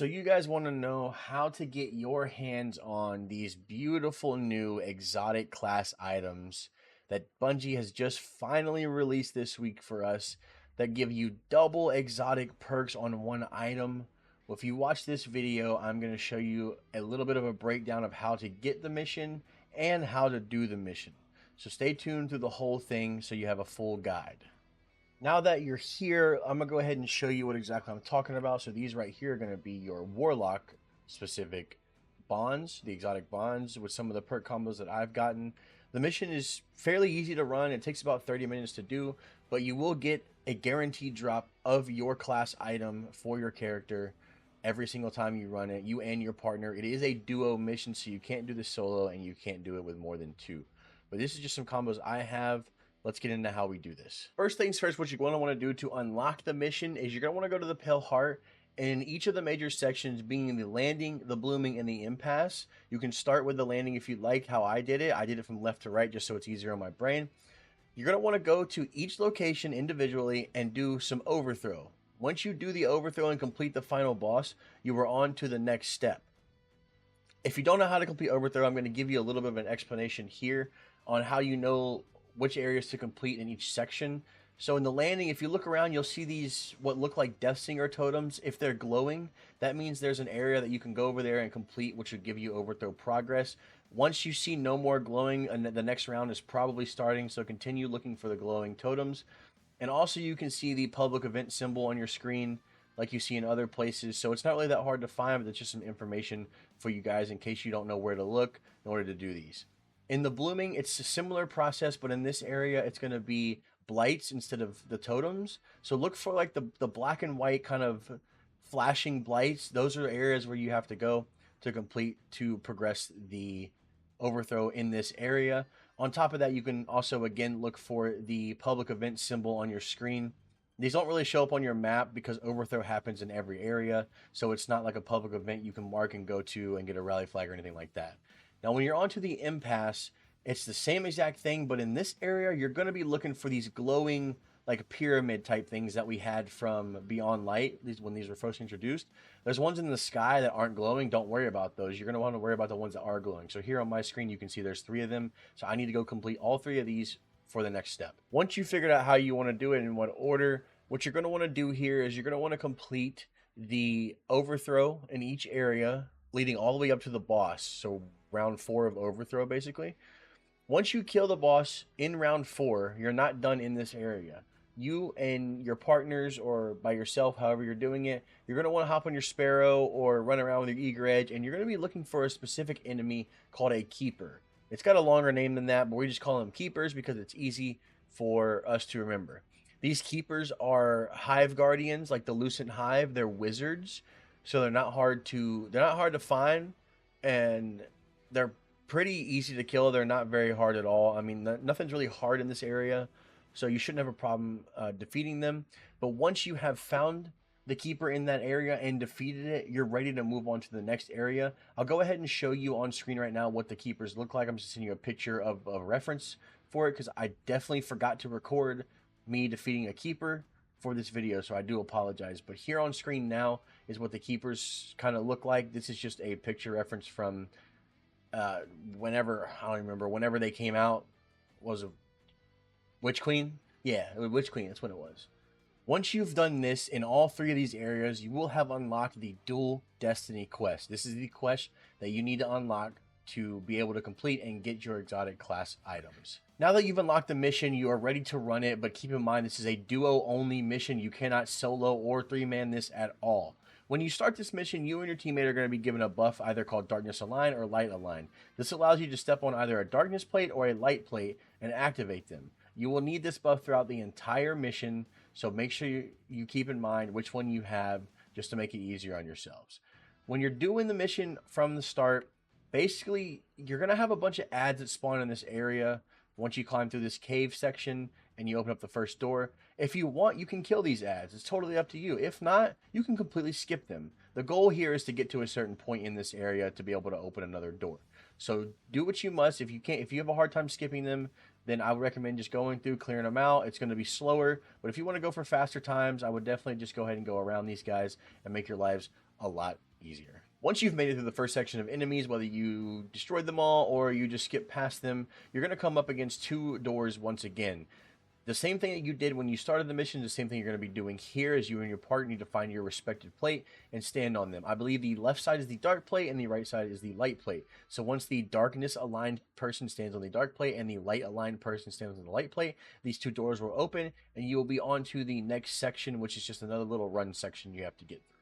So you guys want to know how to get your hands on these beautiful new exotic class items that Bungie has just finally released this week for us that give you double exotic perks on one item. Well, if you watch this video, I'm going to show you a little bit of a breakdown of how to get the mission and how to do the mission. So stay tuned through the whole thing so you have a full guide. Now that you're here, I'm gonna go ahead and show you what exactly I'm talking about. So these right here are gonna be your warlock specific bonds, the exotic bonds with some of the perk combos that I've gotten. The mission is fairly easy to run. It takes about 30 minutes to do, but you will get a guaranteed drop of your class item for your character every single time you run it, you and your partner. It is a duo mission, so you can't do this solo and you can't do it with more than two. But this is just some combos I have. Let's get into how we do this. First things first, what you're going to want to do to unlock the mission is you're going to want to go to the Pale Heart. And in each of the major sections, being the landing, the blooming, and the impasse, you can start with the landing if you'd like. How I did it from left to right just so it's easier on my brain. You're going to want to go to each location individually and do some overthrow. Once you do the overthrow and complete the final boss, you are on to the next step. If you don't know how to complete overthrow, I'm going to give you a little bit of an explanation here on how you know which areas to complete in each section. So in the landing, if you look around, you'll see these what look like Death Singer totems. If they're glowing, that means there's an area that you can go over there and complete, which would give you overthrow progress. Once you see no more glowing, and the next round is probably starting, so continue looking for the glowing totems. And also you can see the public event symbol on your screen like you see in other places. So it's not really that hard to find, but it's just some information for you guys in case you don't know where to look in order to do these. In the blooming, it's a similar process, but in this area, it's going to be blights instead of the totems. So look for like the black and white kind of flashing blights. Those are areas where you have to go to complete to progress the overthrow in this area. On top of that, you can also, again, look for the public event symbol on your screen. These don't really show up on your map because overthrow happens in every area. So it's not like a public event you can mark and go to and get a rally flag or anything like that. Now, when you're onto the impasse, it's the same exact thing, but in this area, you're going to be looking for these glowing, like pyramid type things that we had from Beyond Light, when these were first introduced. There's ones in the sky that aren't glowing. Don't worry about those. You're going to want to worry about the ones that are glowing. So here on my screen, you can see there's 3 of them. So I need to go complete all 3 of these for the next step. Once you figured out how you want to do it and in what order, what you're going to want to do here is you're going to want to complete the overthrow in each area, leading all the way up to the boss. So round 4 of overthrow, basically. Once you kill the boss in round 4, you're not done in this area. You and your partners, or by yourself, however you're doing it, you're going to want to hop on your Sparrow or run around with your Eager Edge, and you're going to be looking for a specific enemy called a Keeper. It's got a longer name than that, but we just call them Keepers because it's easy for us to remember. These Keepers are Hive Guardians, like the Lucent Hive. They're wizards, so they're not hard to find, and they're pretty easy to kill. They're not very hard at all. I mean, nothing's really hard in this area, so you shouldn't have a problem defeating them. But once you have found the Keeper in that area and defeated it, you're ready to move on to the next area. I'll go ahead and show you on screen right now what the Keepers look like. I'm just sending you a picture of a reference for it because I definitely forgot to record me defeating a Keeper for this video, so I do apologize. But here on screen now is what the Keepers kind of look like. This is just a picture reference from whenever, I don't remember, whenever they came out. Was it Witch Queen? Yeah, Witch Queen, that's when it was. Once you've done this in all 3 of these areas, you will have unlocked the Dual Destiny quest. This is the quest that you need to unlock to be able to complete and get your exotic class items. Now that you've unlocked the mission, you are ready to run it, but keep in mind this is a duo only mission. You cannot solo or 3-man this at all. When you start this mission, you and your teammate are going to be given a buff either called Darkness Align or Light Align. This allows you to step on either a Darkness plate or a Light plate and activate them. You will need this buff throughout the entire mission, so make sure you keep in mind which one you have just to make it easier on yourselves. When you're doing the mission from the start, basically you're going to have a bunch of ads that spawn in this area once you climb through this cave section and you open up the first door. If you want, you can kill these ads. It's totally up to you. If not, you can completely skip them. The goal here is to get to a certain point in this area to be able to open another door. So do what you must. If you have a hard time skipping them, then I would recommend just going through, clearing them out. It's going to be slower, but if you want to go for faster times, I would definitely just go ahead and go around these guys and make your lives a lot easier. Once you've made it through the first section of enemies, whether you destroyed them all or you just skip past them, you're going to come up against two doors once again. The same thing that you did when you started the mission is the same thing you're going to be doing here, as you and your partner need to find your respective plate and stand on them. I believe the left side is the dark plate and the right side is the light plate. So once the darkness aligned person stands on the dark plate and the light aligned person stands on the light plate, these two doors will open and you will be on to the next section, which is just another little run section you have to get through.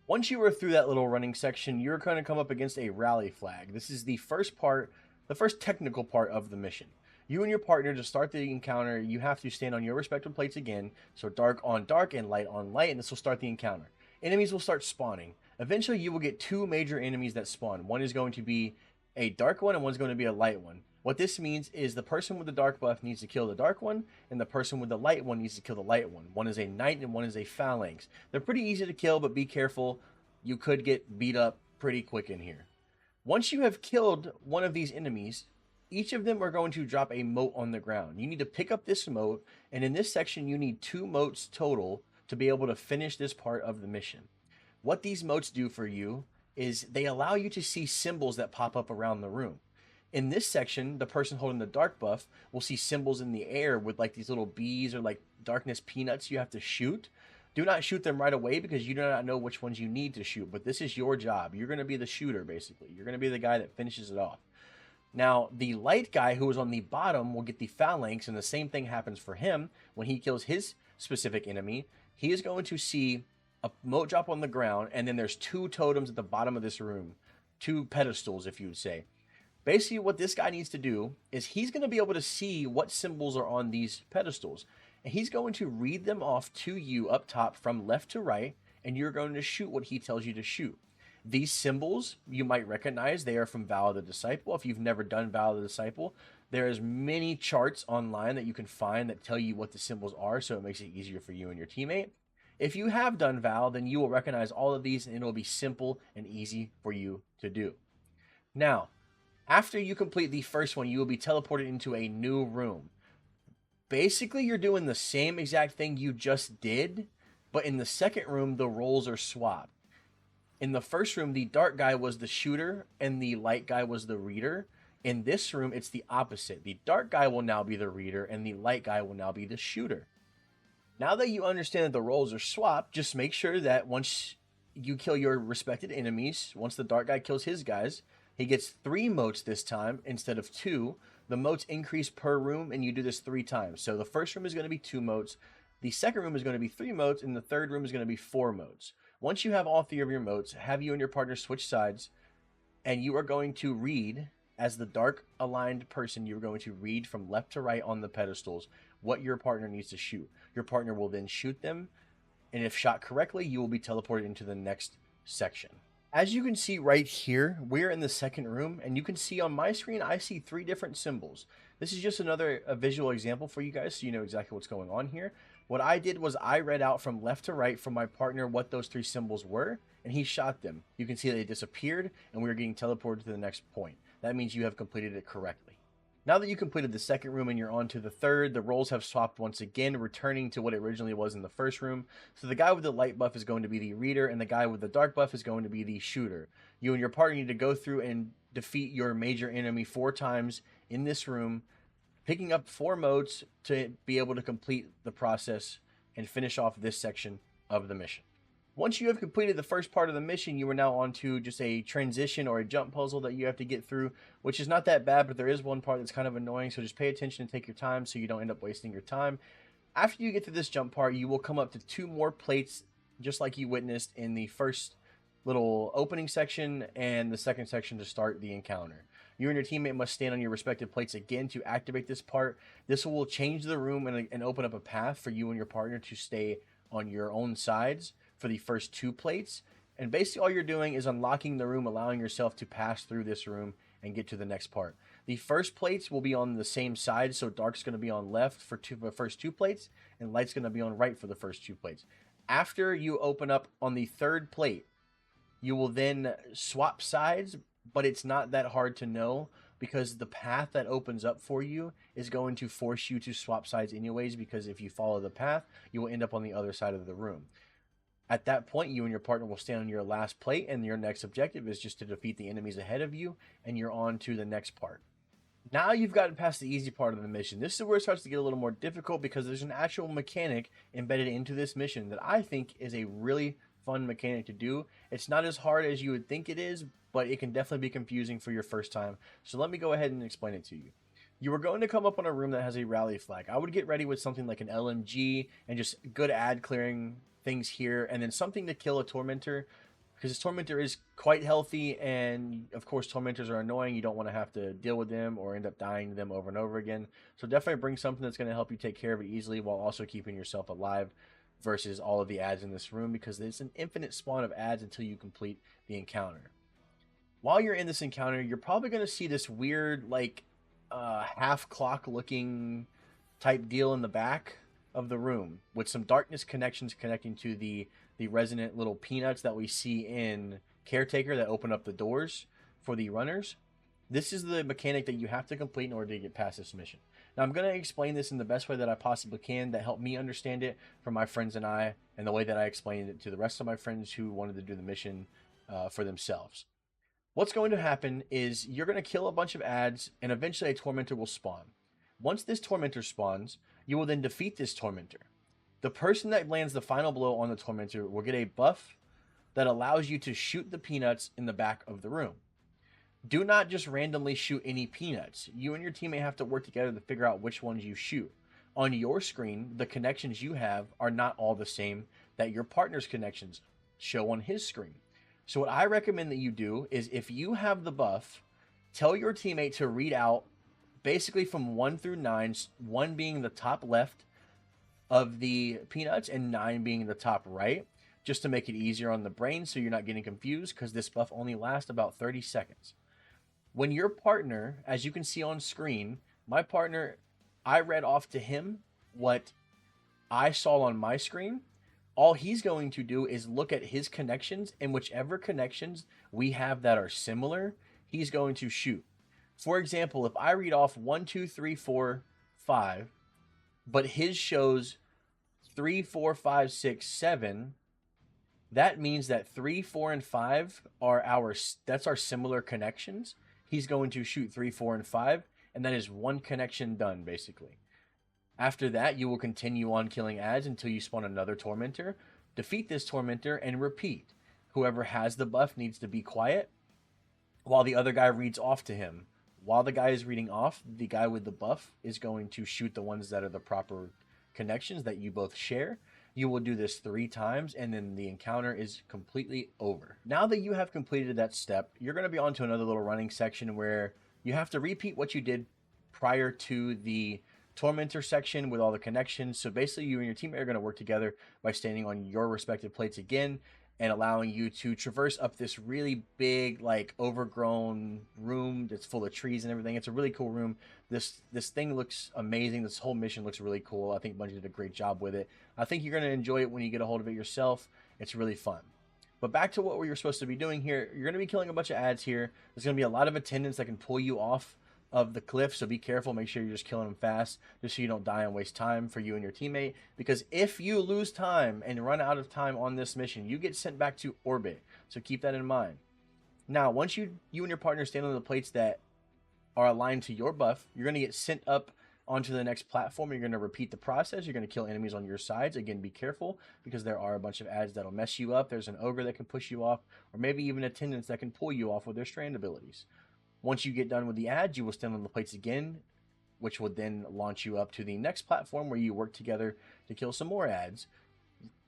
Once you are through that little running section, you're going to come up against a rally flag. This is the first part, the first technical part of the mission. You and your partner, to start the encounter, you have to stand on your respective plates again. So dark on dark and light on light, and this will start the encounter. Enemies will start spawning. Eventually, you will get two major enemies that spawn. One is going to be a dark one, and one's going to be a light one. What this means is the person with the dark buff needs to kill the dark one, and the person with the light one needs to kill the light one. One is a knight, and one is a phalanx. They're pretty easy to kill, but be careful. You could get beat up pretty quick in here. Once you have killed one of these enemies, each of them are going to drop a mote on the ground. You need to pick up this mote, and in this section, you need 2 motes total to be able to finish this part of the mission. What these motes do for you is they allow you to see symbols that pop up around the room. In this section, the person holding the dark buff will see symbols in the air with like these little bees or like darkness peanuts you have to shoot. Do not shoot them right away because you do not know which ones you need to shoot, but this is your job. You're going to be the shooter, basically. You're going to be the guy that finishes it off. Now, the light guy who is on the bottom will get the phalanx, and the same thing happens for him. When he kills his specific enemy, he is going to see a mote drop on the ground, and then there's 2 totems at the bottom of this room. 2 pedestals, if you would say. Basically, what this guy needs to do is he's going to be able to see what symbols are on these pedestals. And he's going to read them off to you up top from left to right, and you're going to shoot what he tells you to shoot. These symbols you might recognize. They are from Vow of the Disciple. If you've never done Vow of the Disciple, there's many charts online that you can find that tell you what the symbols are, so it makes it easier for you and your teammate. If you have done Vow, then you will recognize all of these, and it will be simple and easy for you to do. Now, after you complete the first one, you will be teleported into a new room. Basically, you're doing the same exact thing you just did, but in the second room, the roles are swapped. In the first room, the dark guy was the shooter and the light guy was the reader. In this room, it's the opposite. The dark guy will now be the reader and the light guy will now be the shooter. Now that you understand that the roles are swapped, just make sure that once you kill your respected enemies, once the dark guy kills his guys, he gets 3 motes this time instead of 2. The motes increase per room, and you do this 3 times. So the first room is going to be 2 motes, the second room is going to be 3 motes, and the third room is going to be 4 motes. Once you have all 3 of your motes, have you and your partner switch sides, and you are going to read, as the dark aligned person, you're going to read from left to right on the pedestals what your partner needs to shoot. Your partner will then shoot them, and if shot correctly, you will be teleported into the next section. As you can see right here, we're in the second room, and you can see on my screen, I see 3 different symbols. This is just another visual example for you guys so you know exactly what's going on here. What I did was I read out from left to right from my partner what those 3 symbols were, and he shot them. You can see they disappeared, and we were getting teleported to the next point. That means you have completed it correctly. Now that you completed the second room and you're on to the third, the roles have swapped once again, returning to what it originally was in the first room. So the guy with the light buff is going to be the reader, and the guy with the dark buff is going to be the shooter. You and your partner need to go through and defeat your major enemy 4 times in this room, picking up 4 modes to be able to complete the process and finish off this section of the mission. Once you have completed the first part of the mission, you are now on to just a transition or a jump puzzle that you have to get through, which is not that bad, but there is one part that's kind of annoying, so just pay attention and take your time so you don't end up wasting your time. After you get to this jump part, you will come up to 2 more plates, just like you witnessed in the first little opening section and the second section to start the encounter. You and your teammate must stand on your respective plates again to activate this part. This will change the room and open up a path for you and your partner to stay on your own sides for the first 2 plates. And basically all you're doing is unlocking the room, allowing yourself to pass through this room and get to the next part. The first plates will be on the same side, so dark's going to be on left for the first 2 plates, and light's going to be on right for the first 2 plates. After you open up on the third plate, you will then swap sides, but it's not that hard to know because the path that opens up for you is going to force you to swap sides anyways, because if you follow the path, you will end up on the other side of the room. At that point, you and your partner will stand on your last plate, and your next objective is just to defeat the enemies ahead of you, and you're on to the next part. Now you've gotten past the easy part of the mission. This is where it starts to get a little more difficult because there's an actual mechanic embedded into this mission that I think is a really fun mechanic to do. It's not as hard as you would think it is, but it can definitely be confusing for your first time. So let me go ahead and explain it to you. You are going to come up on a room that has a rally flag. I would get ready with something like an LMG and just good ad clearing things here, and then something to kill a Tormentor, because this Tormentor is quite healthy, and of course Tormentors are annoying. You don't want to have to deal with them or end up dying to them over and over again. So definitely bring something that's going to help you take care of it easily while also keeping yourself alive versus all of the ads in this room, because there's an infinite spawn of ads until you complete the encounter. While you're in this encounter, you're probably going to see this weird like half clock looking type deal in the back of the room with some darkness connections connecting to the resonant little peanuts that we see in Caretaker that open up the doors for the runners. This is the mechanic that you have to complete in order to get past this mission. Now, I'm going to explain this in the best way that I possibly can that helped me understand it from my friends and I, and the way that I explained it to the rest of my friends who wanted to do the mission for themselves. What's going to happen is you're going to kill a bunch of ads, and eventually a Tormentor will spawn. Once this Tormentor spawns, you will then defeat this Tormentor. The person that lands the final blow on the Tormentor will get a buff that allows you to shoot the peanuts in the back of the room. Do not just randomly shoot any peanuts. You and your teammate have to work together to figure out which ones you shoot. On your screen, the connections you have are not all the same that your partner's connections show on his screen. So what I recommend that you do is, if you have the buff, tell your teammate to read out basically from 1 through 9, 1 being the top left of the peanuts and 9 being the top right, just to make it easier on the brain so you're not getting confused, because this buff only lasts about 30 seconds. When your partner, as you can see on screen, my partner, I read off to him what I saw on my screen. All he's going to do is look at his connections, and whichever connections we have that are similar, he's going to shoot. For example, if I read off 1, 2, 3, 4, 5, but his shows 3, 4, 5, 6, 7, that means that 3, 4, and 5 are that's our similar connections. He's going to shoot 3, 4, and 5, and that is one connection done, basically. After that, you will continue on killing ads until you spawn another Tormentor, defeat this Tormentor, and repeat. Whoever has the buff needs to be quiet while the other guy reads off to him. While the guy is reading off, the guy with the buff is going to shoot the ones that are the proper connections that you both share. You will do this 3 times, and then the encounter is completely over. Now that you have completed that step, you're going to be on to another little running section where you have to repeat what you did prior to the Tormentor section with all the connections. So basically, you and your teammate are going to work together by standing on your respective plates again and allowing you to traverse up this really big, like, overgrown room that's full of trees and everything. It's a really cool room. This thing looks amazing. This whole mission looks really cool. I think Bungie did a great job with it. I think you're going to enjoy it when you get a hold of it yourself. It's really fun. But back to what we're supposed to be doing here. You're going to be killing a bunch of ads here. There's going to be a lot of attendants that can pull you off of the cliff, so be careful. Make sure you're just killing them fast, just so you don't die and waste time for you and your teammate, because if you lose time and run out of time on this mission, you get sent back to orbit. So keep that in mind. Now, once you and your partner stand on the plates that are aligned to your buff, you're going to get sent up onto the next platform. You're going to repeat the process. You're going to kill enemies on your sides. Again, be careful, because there are a bunch of ads that'll mess you up. There's an ogre that can push you off, or maybe even attendants that can pull you off with their strand abilities. Once you get done with the ads, you will stand on the plates again, which will then launch you up to the next platform where you work together to kill some more ads,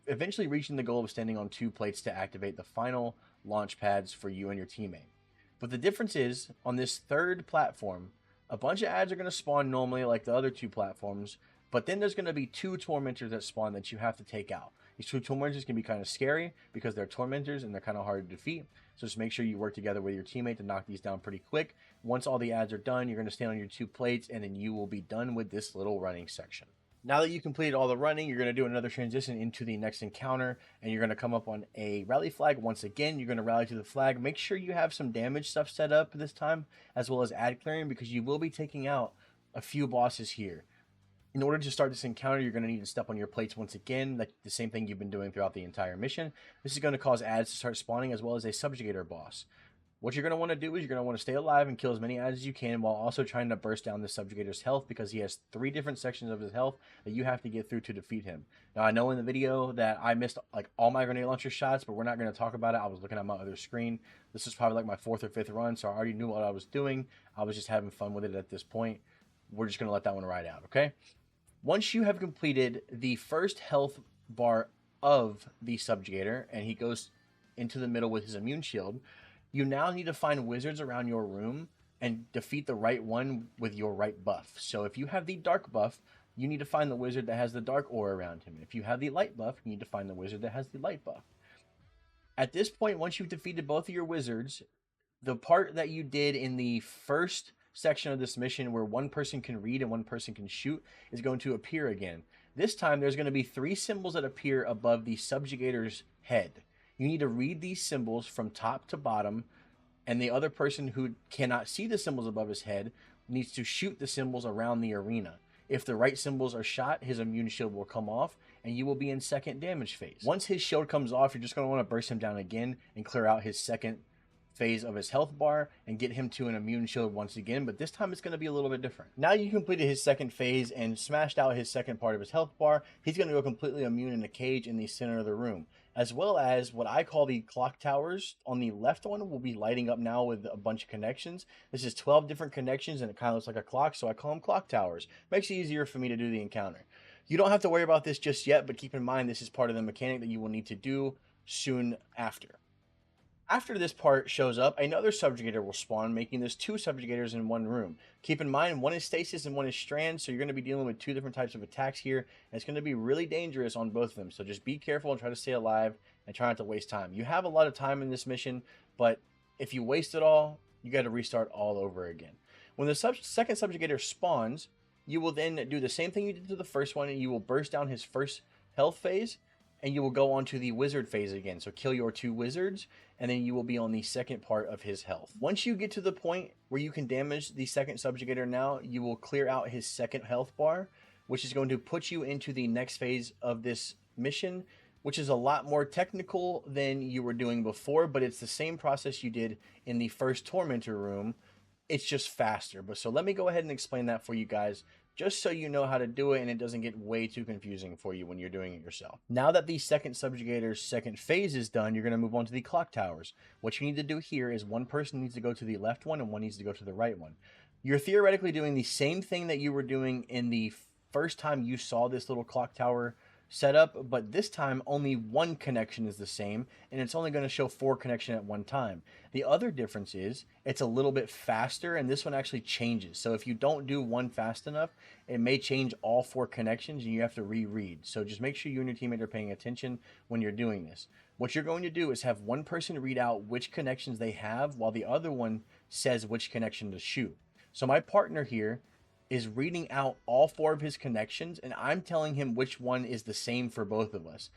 eventually reaching the goal of standing on 2 plates to activate the final launch pads for you and your teammate. But the difference is, on this 3rd platform, a bunch of ads are going to spawn normally like the other 2 platforms, but then there's going to be 2 Tormentors that spawn that you have to take out. These 2 Tormentors can be kind of scary because they're Tormentors and they're kind of hard to defeat. So just make sure you work together with your teammate to knock these down pretty quick. Once all the ads are done, you're going to stand on your 2 plates, and then you will be done with this little running section. Now that you completed all the running, you're going to do another transition into the next encounter, and you're going to come up on a rally flag. Once again, you're going to rally to the flag. Make sure you have some damage stuff set up this time, as well as ad clearing, because you will be taking out a few bosses here. In order to start this encounter, you're going to need to step on your plates once again, like the same thing you've been doing throughout the entire mission. This is going to cause ads to start spawning, as well as a Subjugator boss. What you're going to want to do is you're going to want to stay alive and kill as many ads as you can, while also trying to burst down the Subjugator's health, because he has 3 different sections of his health that you have to get through to defeat him. Now, I know in the video that I missed like all my grenade launcher shots, but we're not going to talk about it. I was looking at my other screen. This is probably like my 4th or 5th run, so I already knew what I was doing. I was just having fun with it at this point. We're just going to let that one ride out, okay? Once you have completed the first health bar of the Subjugator, and he goes into the middle with his immune shield, you now need to find wizards around your room and defeat the right one with your right buff. So if you have the dark buff, you need to find the wizard that has the dark aura around him. If you have the light buff, you need to find the wizard that has the light buff. At this point, once you've defeated both of your wizards, the part that you did in the first section of this mission, where one person can read and one person can shoot, is going to appear again. This time, there's going to be 3 symbols that appear above the Subjugator's head. You need to read these symbols from top to bottom, and the other person who cannot see the symbols above his head needs to shoot the symbols around the arena. If the right symbols are shot, his immune shield will come off, and you will be in second damage phase. Once his shield comes off, you're just going to want to burst him down again and clear out his second phase of his health bar and get him to an immune shield once again, but this time it's going to be a little bit different. Now you completed his second phase and smashed out his second part of his health bar. He's going to go completely immune in the cage in the center of the room, as well as what I call the clock towers on the left one will be lighting up now with a bunch of connections. This is 12 different connections, and it kind of looks like a clock, so I call them clock towers. Makes it easier for me to do the encounter. You don't have to worry about this just yet, but keep in mind this is part of the mechanic that you will need to do soon after. After this part shows up, another Subjugator will spawn, making this 2 Subjugators in one room. Keep in mind, one is Stasis and one is Strand, so you're going to be dealing with 2 different types of attacks here, and it's going to be really dangerous on both of them. So just be careful and try to stay alive and try not to waste time. You have a lot of time in this mission, but if you waste it all, you got to restart all over again. When the second Subjugator spawns, you will then do the same thing you did to the first one, and you will burst down his first health phase, and you will go on to the wizard phase again. So kill your 2 wizards, and then you will be on the second part of his health. Once you get to the point where you can damage the second Subjugator now, you will clear out his second health bar, which is going to put you into the next phase of this mission, which is a lot more technical than you were doing before, but it's the same process you did in the first Tormentor room. It's just faster. But so let me go ahead and explain that for you guys, just so you know how to do it and it doesn't get way too confusing for you when you're doing it yourself. Now that the second Subjugator's second phase is done, you're going to move on to the clock towers. What you need to do here is one person needs to go to the left one and one needs to go to the right one. You're theoretically doing the same thing that you were doing in the first time you saw this little clock tower setup, but this time only one connection is the same, and it's only going to show 4 connection at one time. The other difference is it's a little bit faster, and this one actually changes. So if you don't do one fast enough, it may change all 4 connections and you have to reread. So just make sure you and your teammate are paying attention when you're doing this. What you're going to do is have one person read out which connections they have while the other one says which connection to shoot. So my partner here is reading out all 4 of his connections, and I'm telling him which one is the same for both of us.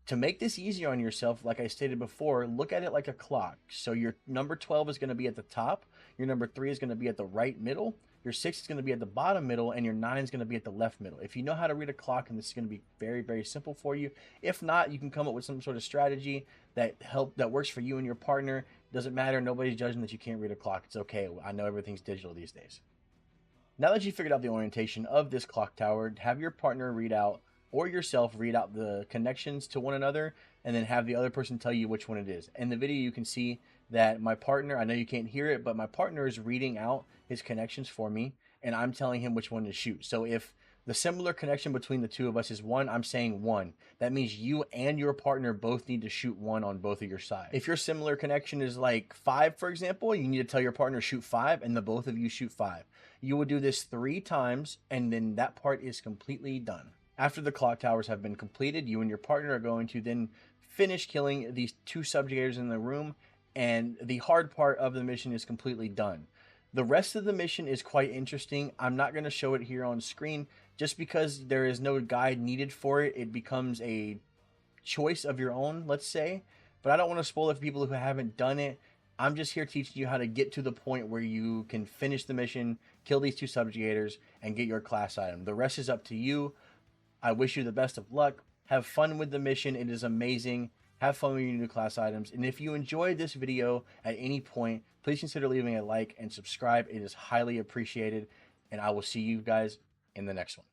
To make this easier on yourself, like I stated before, look at it like a clock. So your number 12 is going to be at the top, your number 3 is going to be at the right middle, your 6 is going to be at the bottom middle, and your 9 is going to be at the left middle. If you know how to read a clock, and this is going to be very, very simple for you. If not, you can come up with some sort of strategy that works for you and your partner. Doesn't matter, nobody's judging that you can't read a clock. It's okay. I know everything's digital these days. Now that you figured out the orientation of this clock tower, have your partner read out, or yourself read out the connections to one another, and then have the other person tell you which one it is. In the video, you can see that my partner, I know you can't hear it, but my partner is reading out his connections for me, and I'm telling him which one to shoot. So if the similar connection between the 2 of us is 1, I'm saying 1. That means you and your partner both need to shoot 1 on both of your sides. If your similar connection is like 5, for example, you need to tell your partner shoot 5, and the both of you shoot 5. You will do this 3 times, and then that part is completely done. After the clock towers have been completed, you and your partner are going to then finish killing these 2 Subjugators in the room, and the hard part of the mission is completely done. The rest of the mission is quite interesting. I'm not going to show it here on screen just because there is no guide needed for it. It becomes a choice of your own, let's say, but I don't want to spoil it for people who haven't done it. I'm just here teaching you how to get to the point where you can finish the mission, kill these 2 subjugators, and get your class item. The rest is up to you. I wish you the best of luck. Have fun with the mission. It is amazing. Have fun with your new class items. And if you enjoyed this video at any point, please consider leaving a like and subscribe. It is highly appreciated. And I will see you guys in the next one.